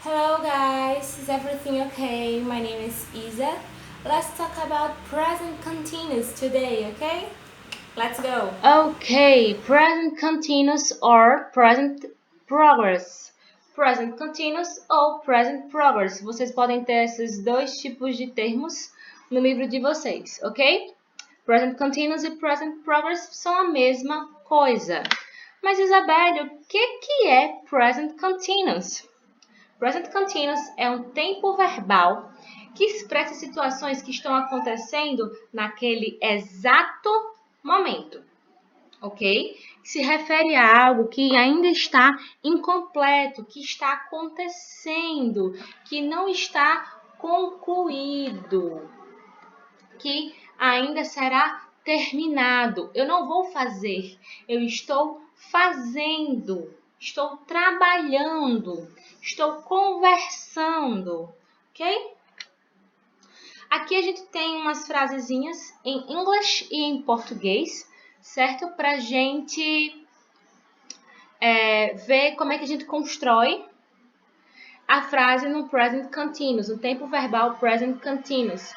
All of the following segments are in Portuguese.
Hello guys, is everything okay? My name is Isa. Let's talk about present continuous today, okay? Let's go! Okay, present continuous or present progress. Present continuous ou present progress. Vocês podem ter esses dois tipos de termos no livro de vocês, ok? Present continuous e present progress são a mesma coisa. Mas, Isabelle, o que é present continuous? Present continuous é um tempo verbal que expressa situações que estão acontecendo naquele exato momento, ok? Se refere a algo que ainda está incompleto, que está acontecendo, que não está concluído, que ainda será terminado. Eu não vou fazer, eu estou fazendo, estou trabalhando, estou conversando, ok? Aqui a gente tem umas frasezinhas em inglês e em português, certo? Para a gente ver como é que a gente constrói a frase no present continuous, no tempo verbal present continuous.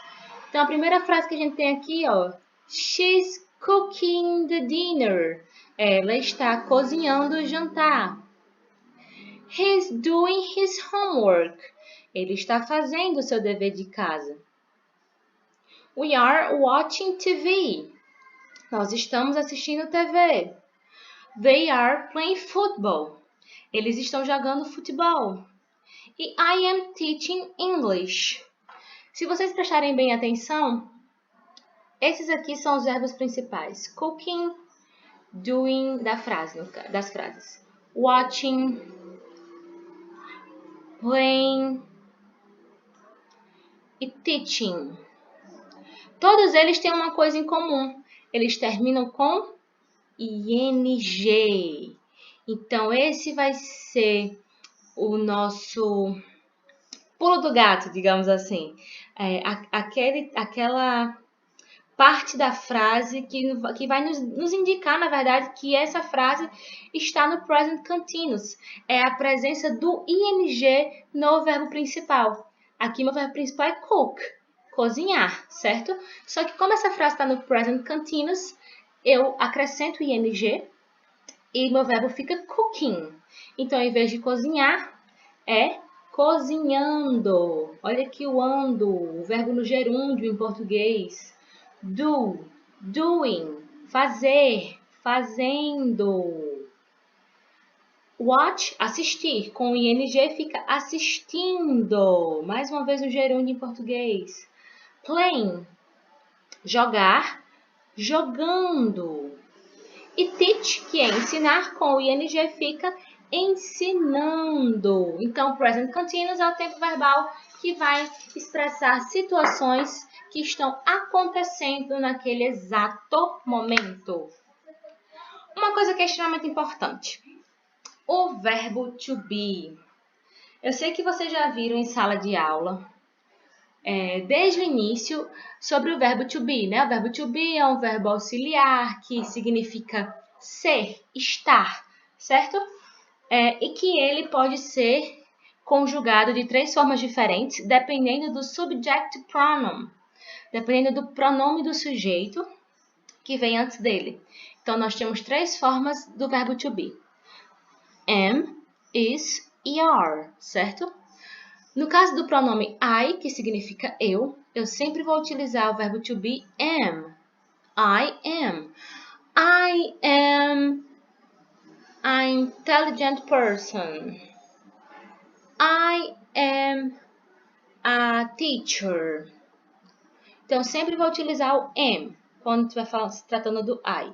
Então, a primeira frase que a gente tem aqui, ó, She's cooking the dinner. Ela está cozinhando o jantar. He's doing his homework. Ele está fazendo o seu dever de casa. We are watching TV. Nós estamos assistindo TV. They are playing football. Eles estão jogando futebol. E I am teaching English. Se vocês prestarem bem atenção, esses aqui são os verbos principais. Cooking, doing das frases. Watching, playing e teaching. Todos eles têm uma coisa em comum. Eles terminam com ing. Então, esse vai ser o nosso pulo do gato, digamos assim. Aquela parte da frase que vai nos indicar, na verdade, que essa frase está no present continuous. É a presença do ing no verbo principal. Aqui, meu verbo principal é cook, cozinhar, certo? Só que como essa frase está no present continuous, eu acrescento ing e meu verbo fica cooking. Então, em vez de cozinhar, é cozinhando. Olha aqui o ando, o verbo no gerúndio em português. Do, doing, fazer, fazendo. Watch, assistir. Com ing fica assistindo. Mais uma vez o gerúndio em português. Playing, jogar, jogando. E teach, que é ensinar, com o ing fica ensinando. Então, present continuous é o tempo verbal que vai expressar situações que estão acontecendo naquele exato momento. Uma coisa que é extremamente importante. O verbo to be. Eu sei que vocês já viram em sala de aula, desde o início, sobre o verbo to be, né? O verbo to be é um verbo auxiliar que significa ser, estar, certo? E que ele pode ser conjugado de 3 formas diferentes, dependendo do subject pronoun, dependendo do pronome do sujeito que vem antes dele. Então, nós temos 3 formas do verbo to be. Am, is e are, certo? No caso do pronome I, que significa eu sempre vou utilizar o verbo to be am. I am. I am an intelligent person. I am a teacher. Então, sempre vou utilizar o am quando estiver se tratando do I.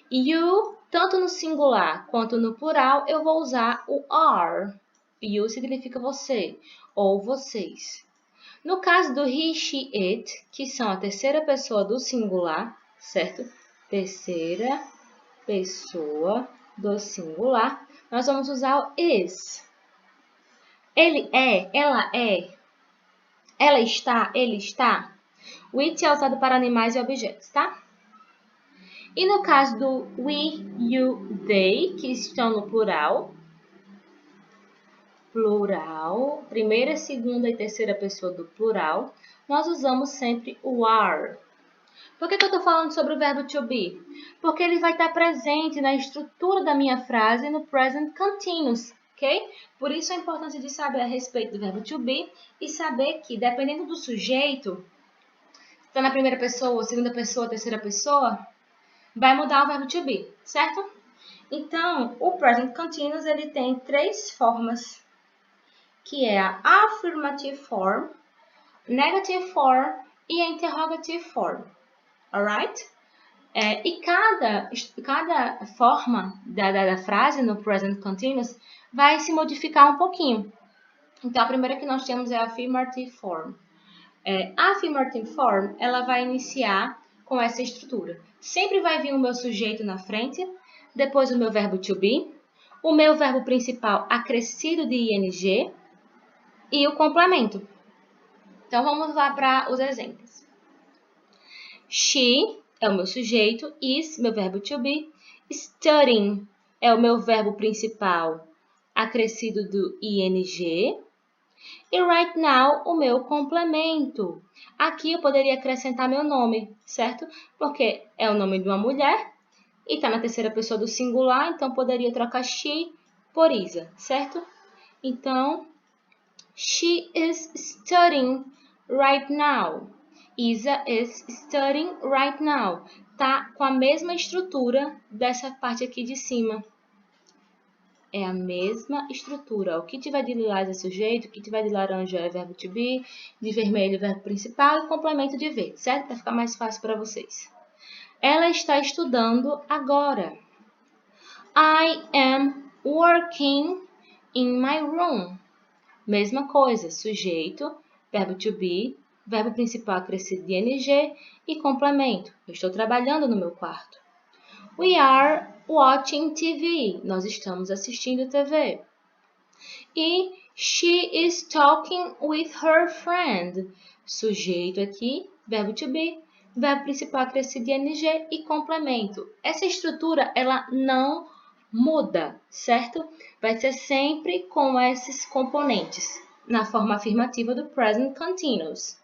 You, tanto no singular quanto no plural, eu vou usar o are. You significa você ou vocês. No caso do he, she, it, que são a terceira pessoa do singular, certo? Terceira pessoa do singular, nós vamos usar o is. Ele é, ela está, ele está. O it é usado para animais e objetos, tá? E no caso do we, you, they, que estão no plural, plural, primeira, segunda e terceira pessoa do plural, nós usamos sempre o are. Por que eu estou falando sobre o verbo to be? Porque ele vai estar presente na estrutura da minha frase no present continuous, ok? Por isso a importância de saber a respeito do verbo to be e saber que, dependendo do sujeito, se está na primeira pessoa, segunda pessoa, terceira pessoa, vai mudar o verbo to be, certo? Então, o present continuous ele tem 3 formas, que é a affirmative form, negative form e a interrogative form. Alright? E cada forma da frase no present continuous vai se modificar um pouquinho. Então, a primeira que nós temos é a affirmative form. A affirmative form, ela vai iniciar com essa estrutura. Sempre vai vir o meu sujeito na frente, depois o meu verbo to be, o meu verbo principal acrescido de ing e o complemento. Então, vamos lá para os exemplos. She é o meu sujeito, is, meu verbo to be, studying é o meu verbo principal acrescido do ing, e right now, o meu complemento. Aqui eu poderia acrescentar meu nome, certo? Porque é o nome de uma mulher e está na terceira pessoa do singular, então poderia trocar she por Isa, certo? Então, she is studying right now. Isa is studying right now. Tá com a mesma estrutura dessa parte aqui de cima. É a mesma estrutura. O que tiver de lilás é sujeito, o que tiver de laranja é verbo to be, de vermelho é verbo principal e complemento de verde, certo? Para ficar mais fácil para vocês. Ela está estudando agora. I am working in my room. Mesma coisa, sujeito, verbo to be, verbo principal acrescido de ing e complemento. Eu estou trabalhando no meu quarto. We are watching TV. Nós estamos assistindo TV. E she is talking with her friend. Sujeito aqui, verbo to be, verbo principal acrescido de ing e complemento. Essa estrutura, ela não muda, certo? Vai ser sempre com esses componentes, na forma afirmativa do present continuous.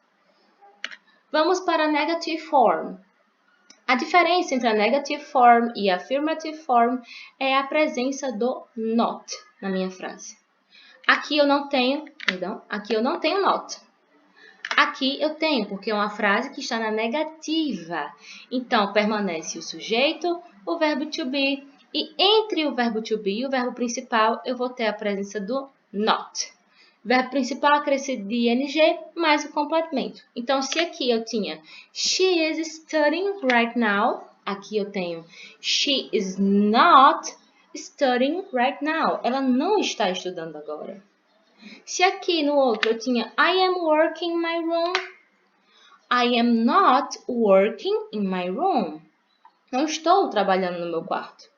Vamos para a negative form. A diferença entre a negative form e a affirmative form é a presença do not na minha frase. Aqui eu não tenho not. Aqui eu tenho, porque é uma frase que está na negativa. Então, permanece o sujeito, o verbo to be, e entre o verbo to be e o verbo principal, eu vou ter a presença do not. Verbo principal acrescido de ing, mais o complemento. Então, se aqui eu tinha she is studying right now, aqui eu tenho she is not studying right now. Ela não está estudando agora. Se aqui no outro eu tinha I am working in my room, I am not working in my room. Não estou trabalhando no meu quarto.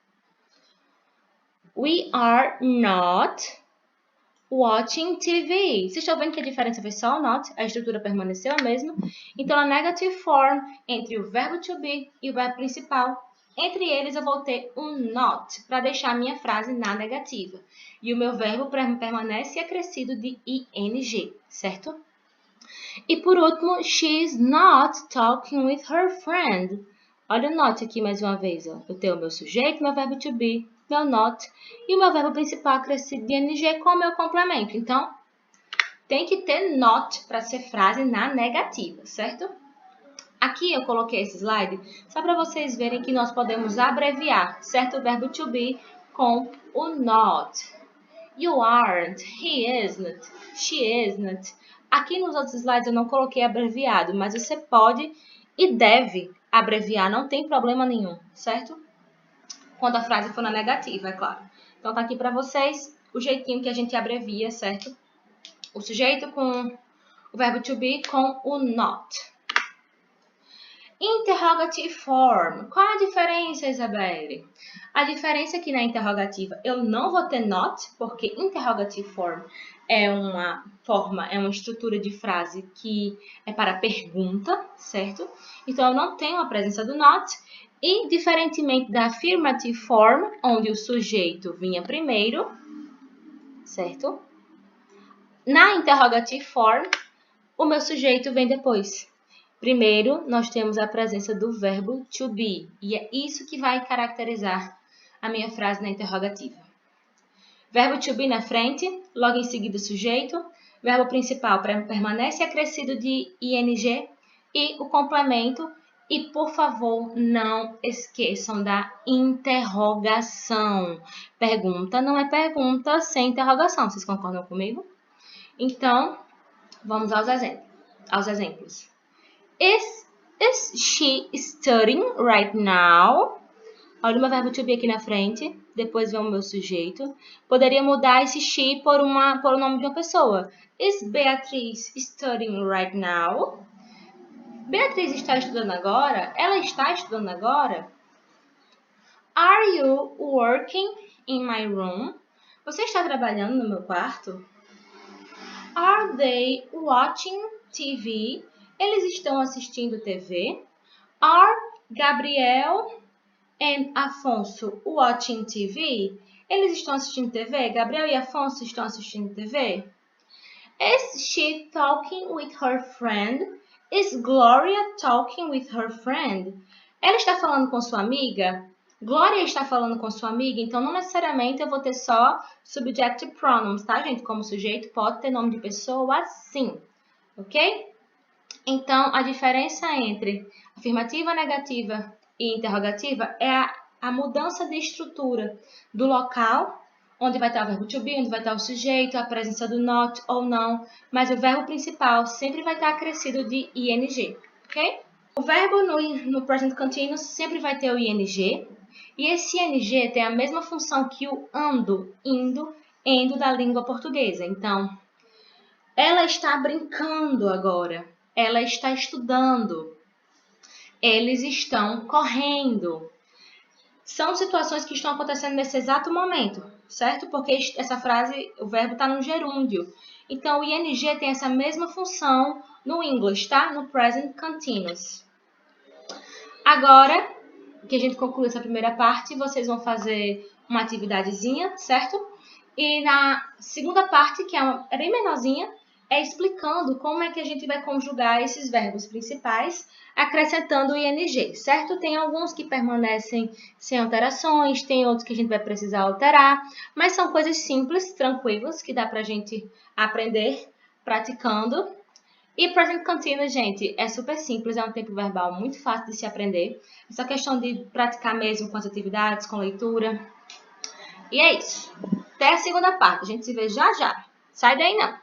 We are not watching TV. Vocês estão vendo que a diferença foi só o not, a estrutura permaneceu a mesma. Então, a negative form, entre o verbo to be e o verbo principal, entre eles eu vou ter um not, para deixar a minha frase na negativa. E o meu verbo permanece acrescido de ing, certo? E por último, she is not talking with her friend. Olha o not aqui mais uma vez. Ó. Eu tenho o meu sujeito, meu verbo to be, meu not e o meu verbo principal acrescido de ing com o meu complemento. Então, tem que ter not para ser frase na negativa, certo? Aqui eu coloquei esse slide só para vocês verem que nós podemos abreviar, certo? O verbo to be com o not. You aren't, he isn't, she isn't. Aqui nos outros slides eu não coloquei abreviado, mas você pode e deve abreviar, não tem problema nenhum, certo? Quando a frase for na negativa, é claro. Então, tá aqui para vocês o jeitinho que a gente abrevia, certo? O sujeito com o verbo to be com o not. Interrogative form. Qual a diferença, Isabelle? A diferença é que na interrogativa eu não vou ter not, porque interrogative form é uma estrutura de frase que é para pergunta, certo? Então, eu não tenho a presença do not. E, diferentemente da affirmative form, onde o sujeito vinha primeiro, certo? Na interrogative form, o meu sujeito vem depois. Primeiro, nós temos a presença do verbo to be, e é isso que vai caracterizar a minha frase na interrogativa. Verbo to be na frente, logo em seguida o sujeito, verbo principal permanece acrescido de ing e o complemento. E, por favor, não esqueçam da interrogação. Pergunta não é pergunta sem interrogação. Vocês concordam comigo? Então, vamos aos exemplos. Is she studying right now? Olha o meu verbo to be aqui na frente, depois vem o meu sujeito. Poderia mudar esse she por o nome de uma pessoa. Is Beatriz studying right now? Beatriz está estudando agora? Ela está estudando agora? Are you working in my room? Você está trabalhando no meu quarto? Are they watching TV? Eles estão assistindo TV? Are Gabriel and Afonso watching TV? Eles estão assistindo TV? Gabriel e Afonso estão assistindo TV? Is she talking with her friend? Is Gloria talking with her friend? Ela está falando com sua amiga? Gloria está falando com sua amiga, então não necessariamente eu vou ter só subjective pronouns, tá, gente? Como sujeito pode ter nome de pessoa sim, ok? Então, a diferença entre afirmativa, negativa e interrogativa é a mudança de estrutura do local, onde vai estar o verbo to be, onde vai estar o sujeito, a presença do not ou não, mas o verbo principal sempre vai estar acrescido de ing, ok? O verbo no present continuous sempre vai ter o ing, e esse ing tem a mesma função que o ando, indo, endo da língua portuguesa. Então, ela está brincando agora, ela está estudando, eles estão correndo. São situações que estão acontecendo nesse exato momento, certo? Porque essa frase, o verbo está no gerúndio. Então, o ing tem essa mesma função no English, tá? No present continuous. Agora que a gente conclui essa primeira parte, vocês vão fazer uma atividadezinha, certo? E na segunda parte, que é bem menorzinha, é explicando como é que a gente vai conjugar esses verbos principais, acrescentando o ing, certo? Tem alguns que permanecem sem alterações, tem outros que a gente vai precisar alterar, mas são coisas simples, tranquilas, que dá pra gente aprender praticando. E present continuous, gente, é super simples, é um tempo verbal muito fácil de se aprender. É só questão de praticar mesmo com as atividades, com leitura. E é isso. Até a segunda parte. A gente se vê já já. Sai daí não.